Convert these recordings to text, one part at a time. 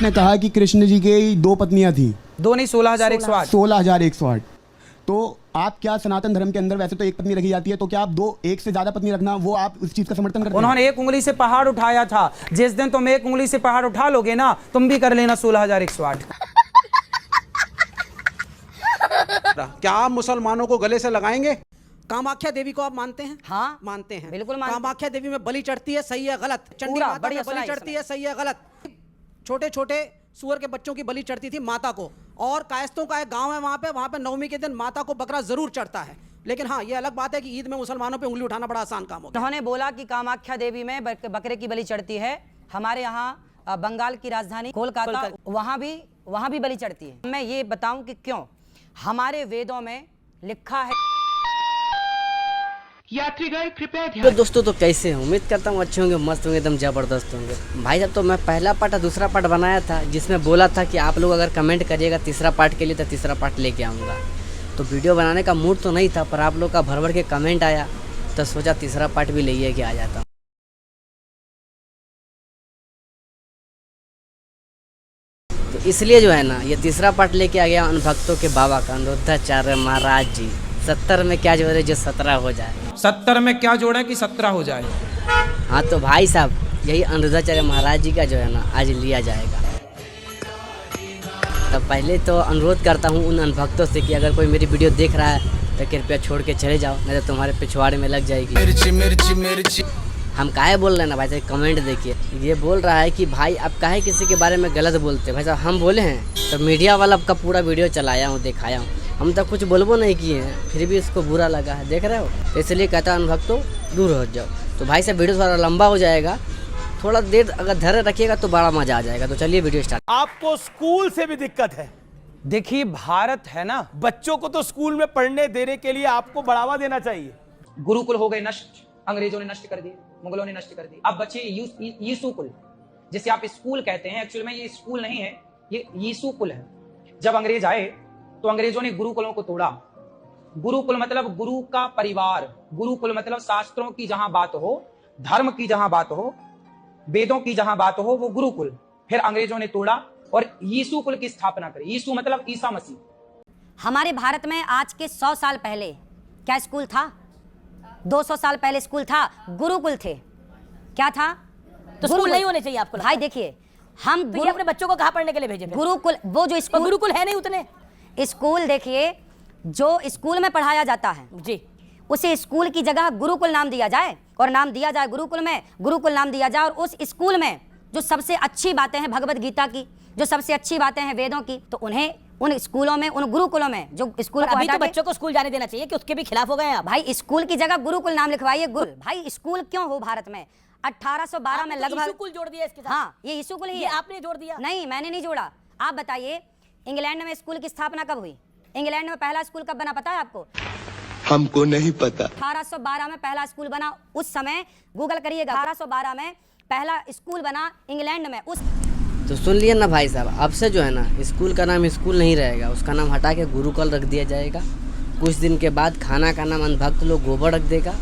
ने कहा कि कृष्ण जी की 2 पत्नियां थी। 2 नहीं 16,108। 16,108। तो आप क्या सनातन धर्म के अंदर वैसे तो 1 पत्नी रखी जाती है, तो क्या आप 1 से ज्यादा पत्नी रखना, वो आप उस चीज का समर्थन करते हैं? उन्होंने 1 उंगली से पहाड़ उठाया था। जिस दिन तुम 1 उंगली से पहाड़ उठा लोगे ना, तुम भी कर लेना 16,108। क्या आप मुसलमानों को गले से लगाएंगे? कामाख्या देवी को आप मानते हैं? हाँ मानते हैं, बिल्कुल मानते हैं। कामाख्या देवी में बलि चढ़ती है, सही है गलत? चंडी माता में बलि चढ़ती है, सही है गलत? छोटे छोटे सुअर के बच्चों की बलि चढ़ती थी माता को, और कायस्तों का एक गांव है वहां पे नवमी के दिन माता को बकरा जरूर चढ़ता है। लेकिन हाँ, ये अलग बात है कि ईद में मुसलमानों पे उंगली उठाना बड़ा आसान काम होता है। उन्होंने बोला कि कामाख्या देवी में बकरे की बलि चढ़ती है। हमारे यहाँ बंगाल की राजधानी कोलकाता, वहां भी बलि चढ़ती है। मैं ये बताऊं कि क्यों। हमारे वेदों में लिखा है। यात्रीगण कृपया ध्यान। दोस्तों तो कैसे हैं? उम्मीद करता हूँ अच्छे होंगे, मस्त होंगे, एकदम जबरदस्त होंगे। भाई साहब तो मैं पहला पार्ट और दूसरा पार्ट बनाया था, जिसमें बोला था कि आप लोग अगर कमेंट करिएगा तीसरा पार्ट के लिए तो तीसरा पार्ट लेके आऊँगा। तो वीडियो बनाने का मूड तो नहीं था, पर आप लोग का भर भर के कमेंट आया तो सोचा तीसरा पार्ट भी ले के आ जाता। तो इसलिए जो है ना, ये तीसरा पार्ट लेके आ गया अनुभक्तों के बाबा का, अनिरुद्धाचार्य महाराज जी। 70 में क्या जोड़े जो 17 हो जाए। 70 में क्या जोड़ा कि 17 हो जाए। हाँ तो भाई साहब, यही अनिरुद्धाचार्य महाराज जी का जो है ना आज लिया जाएगा। तो पहले तो अनुरोध करता हूँ उन अनुभक्तों से कि अगर कोई मेरी वीडियो देख रहा है तो कृपया छोड़ के चले जाओ, नहीं तो तुम्हारे पिछवाड़े में लग जाएगी। मिर्ची मिर्ची मिर्ची। हम काहे बोल रहे हैं ना भाई साहब, कमेंट देखिए। ये बोल रहा है कि भाई आप काहे किसी के बारे में गलत बोलते हैं। भाई साहब हम बोले हैं तो मीडिया वाला का पूरा वीडियो चलाया हूँ, दिखाया हूँ। हम तो कुछ बोलबो नहीं किए हैं, फिर भी इसको बुरा लगा है, देख रहे हो। तो इसलिए कहता हूँ अनुभक्तों दूर हो जाओ। तो भाई साहब वीडियो थोड़ा लंबा हो जाएगा, थोड़ा देर अगर धैर्य रखिएगा तो बड़ा मजा आ जाएगा। तो चलिए वीडियो स्टार्ट। आपको स्कूल से भी दिक्कत है। देखिए भारत है ना, बच्चों को तो स्कूल में पढ़ने देने के लिए आपको बढ़ावा देना चाहिए। गुरुकुल हो गए नष्ट, अंग्रेजों ने नष्ट कर दिए, मुगलों ने नष्ट कर दिए। अब बचे यीशुकुल, जिसे आप स्कूल कहते हैं। एक्चुअली में ये स्कूल नहीं है, ये यीशुकुल है। जब अंग्रेज आए तो अंग्रेजों ने गुरुकुलों को तोड़ा। गुरुकुल मतलब गुरु का परिवार, गुरुकुल मतलब शास्त्रों की जहां बात हो, धर्म की जहां बात हो, वेदों की जहां बात हो, वो गुरुकुल। फिर अंग्रेजों ने तोड़ा और यीशु कुल की स्थापना करी। यीशु मतलब ईसा मसीह। हमारे भारत में आज के 100 साल पहले क्या स्कूल था? 200 साल पहले स्कूल था, गुरुकुल थे। क्या था? तो स्कूल नहीं होने चाहिए आपको? भाई देखिए, हम तो अपने बच्चों को कहाँ पढ़ने के लिए भेजे? गुरुकुल, वो जो स्कूल, गुरुकुल है नहीं उतने। स्कूल देखिए, जो स्कूल में पढ़ाया जाता है जी, उसे स्कूल की जगह गुरुकुल नाम दिया जाए, और नाम दिया जाए गुरुकुल में, गुरुकुल नाम दिया जाए। और उस स्कूल में जो सबसे अच्छी बातें हैं भगवत गीता की, जो सबसे अच्छी बातें हैं वेदों की, तो उन्हें उन स्कूलों में, उन गुरुकुलों में, जो स्कूल अभी तो बच्चों को स्कूल जाने देना चाहिए कि उसके भी खिलाफ हो गए हैं आप। भाई स्कूल की जगह गुरुकुल नाम लिखवाइए। भाई स्कूल क्यों हो भारत में? 1812 में लगभग स्कूल जोड़ दिया इसके साथ। हाँ, ये स्कूल ही है। आपने जोड़ दिया? नहीं, मैंने नहीं जोड़ा। आप बताइए, इंग्लैंड में स्कूल की स्थापना कब हुई? इंग्लैंड में पहला स्कूल कब बना, पता है आपको? हमको नहीं पता। 1812 में पहला स्कूल बना। उस समय गूगल करिएगा, 1812 में पहला स्कूल बना इंग्लैंड में। उस तो सुन लिया ना भाई साहब, अब से जो है ना स्कूल का नाम स्कूल नहीं रहेगा, उसका नाम हटा के गुरुकुल रख दिया जाएगा। कुछ दिन के बाद खाना का नाम अनुभक्त लोग गोबर रख देगा,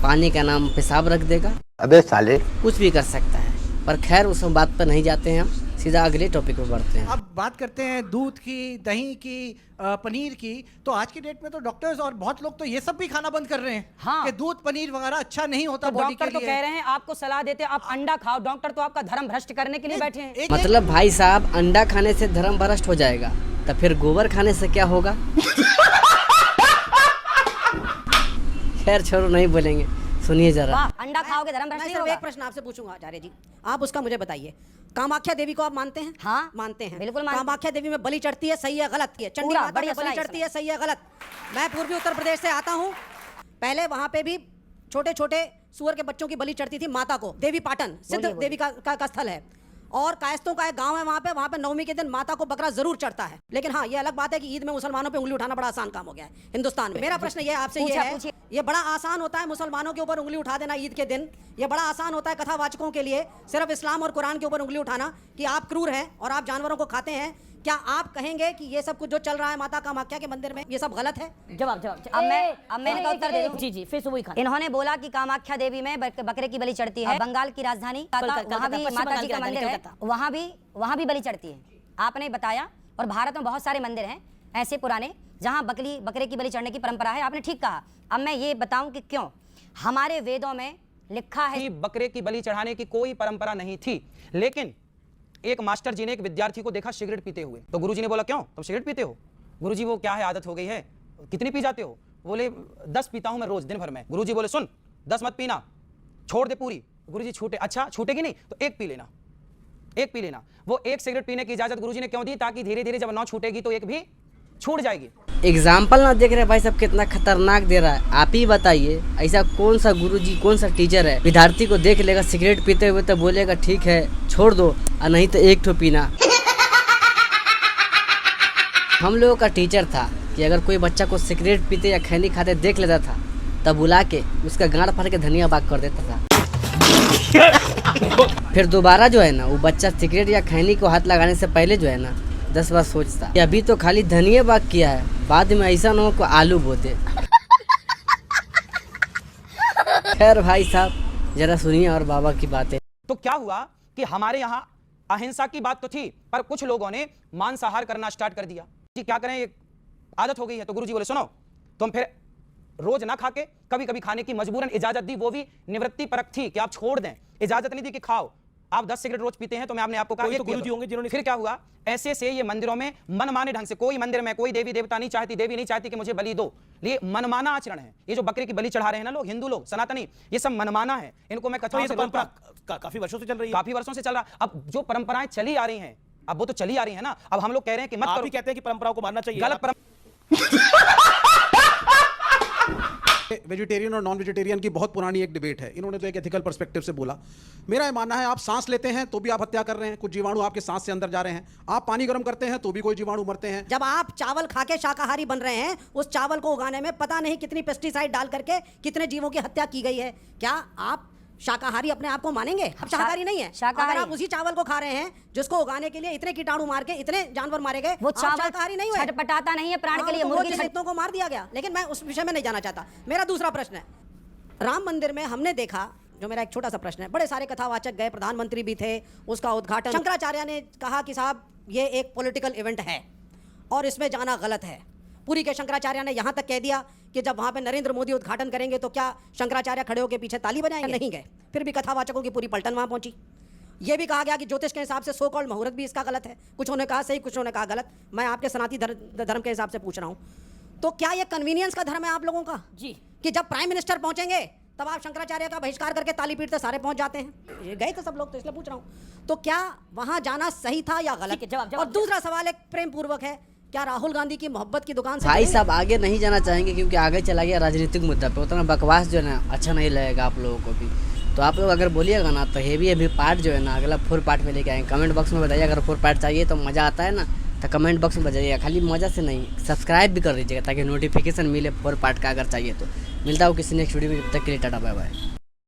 पानी का नाम पेशाब रख देगा। अबे साले, कुछ भी कर सकता है। पर खैर उस बात पर नहीं जाते हैं हम, सीधा अगले टॉपिक पर बढ़ते हैं। अब बात करते हैं दूध की, दही की, पनीर की। तो आज की डेट में तो डॉक्टर्स और बहुत लोग तो ये सब भी खाना बंद कर रहे हैं। हाँ, कि दूध पनीर वगैरह अच्छा नहीं होता तो बॉडी के डॉक्टर लिए। तो कह रहे हैं, आपको सलाह देते हैं आप अंडा खाओ। डॉक्टर तो आपका धर्म भ्रष्ट करने के लिए बैठे हैं। मतलब भाई साहब अंडा खाने से धर्म भ्रष्ट हो जाएगा, तो फिर गोबर खाने से क्या होगा? खैर छोड़ो, नहीं बोलेंगे, सुनिए जरा। अंडा खाओगे धर्म भ्रष्ट नहीं होगा। एक प्रश्न आपसे पूछूंगा आचार्य जी, आप उसका मुझे बताइए। कामाख्या देवी को आप मानते हैं? हाँ, मानते हैं, बिल्कुल मानते हैं। कामाख्या देवी में बलि चढ़ती है, सही है गलत? चंडी माता में बलि चढ़ती है, सही है गलत? मैं पूर्वी उत्तर प्रदेश से आता हूँ। पहले वहां पे भी छोटे छोटे सुअर के बच्चों की बलि चढ़ती थी माता को। देवी पाटन सिद्ध देवी का स्थल है, और कायस्तों का एक गांव है वहां पे नवमी के दिन माता को बकरा जरूर चढ़ता है। लेकिन हाँ, ये अलग बात है कि ईद में मुसलमानों पे उंगली उठाना बड़ा आसान काम हो गया है हिंदुस्तान में। मेरा प्रश्न ये आपसे ये है, ये बड़ा आसान होता है मुसलमानों के ऊपर उंगली उठा देना ईद के दिन? ये बड़ा आसान होता है कथावाचकों के लिए सिर्फ इस्लाम और कुरान के ऊपर उंगली उठाना कि आप क्रूर हैं और आप जानवरों को खाते हैं, क्या आप कहेंगे कि ये सब कुछ जो चल रहा है माता कामाख्या के मंदिर में ये सब गलत है? जवाब। अब मैंने कहा उत्तर दे दूं। जी फिर से वही खान। इन्होंने बोला कि कामाख्या देवी में बकरे की बलि चढ़ती है। बंगाल की राजधानी वहाँ भी माता जी का मंदिर है, वहाँ भी बलि चढ़ती है। आपने बताया, और भारत में बहुत सारे मंदिर हैं ऐसे पुराने जहाँ बकरे की बलि चढ़ने की परंपरा है। आपने ठीक कहा। अब मैं ये बताऊं कि क्यों। हमारे वेदों में लिखा है कि बकरे की बलि चढ़ाने की कोई परंपरा नहीं थी, लेकिन एक मास्टर जी ने एक विद्यार्थी को देखा सिगरेट पीते हुए, तो गुरुजी ने बोला क्यों तुम सिगरेट पीते हो? गुरुजी वो क्या है, आदत हो गई है। कितनी पी जाते हो? बोले 10 पीता हूं मैं रोज दिन भर में। गुरुजी बोले सुन 10 मत पीना, छोड़ दे पूरी। गुरुजी छूटे, अच्छा छूटेगी नहीं तो एक पी लेना, एक पी लेना। वो एक सिगरेट पीने की इजाजत गुरुजी ने क्यों दी? ताकि धीरे धीरे जब नौ छूटेगी तो एक भी छूट जाएगी। एग्जाम्पल ना देख रहे भाई साहब, कितना खतरनाक दे रहा है। आप ही बताइए, ऐसा कौन सा गुरुजी कौन सा टीचर है विद्यार्थी को देख लेगा सिगरेट पीते हुए तो बोलेगा ठीक है छोड़ दो, और नहीं तो एक ठो पीना। हम लोगों का टीचर था कि अगर कोई बच्चा को सिगरेट पीते या खैनी खाते देख लेता था तब बुला के उसका गांड फाड़ के धनिया बाग कर देता था। फिर दोबारा जो है ना वो बच्चा सिगरेट या खैनी को हाथ लगाने से पहले जो है ना 10 बार सोचता कि अभी तो खाली धनिया बाग किया है, बाद में ऐसा ना हो को आलू बोते। खैर भाई साहब जरा सुनिए और बाबा की बातें। तो क्या हुआ कि हमारे यहाँ अहिंसा की बात तो थी, पर कुछ लोगों ने मांसाहार करना स्टार्ट कर दिया। जी क्या करें, ये आदत हो गई है। तो गुरुजी बोले सुनो तुम फिर रोज ना खा के कभी कभी खाने की मजबूरन इजाजत दी, वो भी निवृत्ति परक थी कि आप छोड़ दें, इजाजत नहीं दी कि खाओ। आप 10 सिगरेट रोज पीते हैं तो मैं आपने आपको कहा तो गुरुजी होंगे जिन्होंने। फिर क्या हुआ, ऐसे से ये मंदिरों में मनमाने ढंग से, कोई मंदिर में कोई देवी देवता नहीं चाहती, देवी नहीं चाहती कि मुझे बलि दो, ये मनमाना आचरण है। ये जो बकरे की बलि चढ़ा रहे हैं ना लोग, हिंदू लोग, सनातनी, ये सब मनमाना है। इनको मैं कथाओं से परंपरा काफी वर्षों से चल रही है। काफी वर्षों से चल रहा। अब जो परंपराएं चली आ रही हैं, अब वो तो चली आ रही है ना। अब हम लोग कह रहे हैं कि मत आप करो। भी कहते हैं कि परंपराओं को मानना चाहिए। गलत वेजिटेरियन और नॉन वेजिटेरियन की बहुत पुरानी एक डिबेट है। इन्होंने तो एक एथिकल पर्सपेक्टिव से बोला। मेरा ये मानना है आप सांस लेते हैं तो भी आप हत्या कर रहे हैं, कुछ जीवाणु आपके सांस से अंदर जा रहे हैं। आप पानी गर्म करते हैं तो भी कोई जीवाणु मरते हैं। जब आप चावल खा के शाकाहारी बन रहे हैं, उस चावल को उगाने में पता नहीं कितनी पेस्टिसाइड डाल करके कितने जीवों की हत्या की गई है। क्या आप शाकाहारी अपने आप को मानेंगे? आप शाकाहारी नहीं है। अगर आप उसी चावल को खा रहे हैं जिसको उगाने के लिए इतने कीटाणु मार के इतने जानवर मारे गए, वो चावल शाकाहारी नहीं हुए। छटपटाता नहीं है प्राण के लिए। मुर्गी इतनों को मार दिया गया। लेकिन मैं उस विषय में नहीं जाना चाहता। मेरा दूसरा प्रश्न है, राम मंदिर में हमने देखा, जो मेरा एक छोटा सा प्रश्न है, बड़े सारे कथावाचक गए, प्रधानमंत्री भी थे, उसका उद्घाटन शंकराचार्य ने कहा कि साहब ये एक पॉलिटिकल इवेंट है और इसमें जाना गलत है। पूरी के शंकराचार्य ने यहाँ तक कह दिया कि जब वहाँ पे नरेंद्र मोदी उद्घाटन करेंगे तो क्या शंकराचार्य खड़े होकर पीछे ताली बजाएंगे? नहीं गए। फिर भी कथावाचकों की पूरी पलटन वहाँ पहुंची। ये भी कहा गया कि ज्योतिष के हिसाब से सो कॉल्ड मुहूर्त भी इसका गलत है। कुछ ने कहा सही, कुछ ने कहा गलत। मैं आपके सनातनी धर्म के हिसाब से पूछ रहा हूँ, तो क्या ये कन्वीनियंस का धर्म है आप लोगों का जी कि जब प्राइम मिनिस्टर पहुंचेंगे तब आप शंकराचार्य का बहिष्कार करके ताली पीटते सारे पहुंच जाते हैं? ये गए थे सब लोग, तो इसलिए पूछ रहा हूँ। तो क्या वहां जाना सही था या गलत? और दूसरा सवाल एक प्रेम पूर्वक है, क्या राहुल गांधी की मोहब्बत की दुकान से भाई साहब आगे नहीं जाना चाहेंगे क्योंकि आगे चला गया राजनीतिक मुद्दा पे, उतना बकवास जो है ना अच्छा नहीं लगेगा आप लोगों को भी। तो आप लोग अगर बोलिएगा ना तो हेवी पार्ट जो है ना अगला 4 पार्ट में लेके आएंगे। कमेंट बॉक्स में बताइए, अगर 4 पार्ट चाहिए तो मज़ा आता है ना तो कमेंट बॉक्स में बताइएगा। खाली मज़ा से नहीं, सब्सक्राइब भी कर दीजिएगा ताकि नोटिफिकेशन मिले 4 पार्ट का अगर चाहिए तो। मिलता हूँ किसी नेक्स्ट वीडियो में, तब तक के लिए टाटा बाय बाय।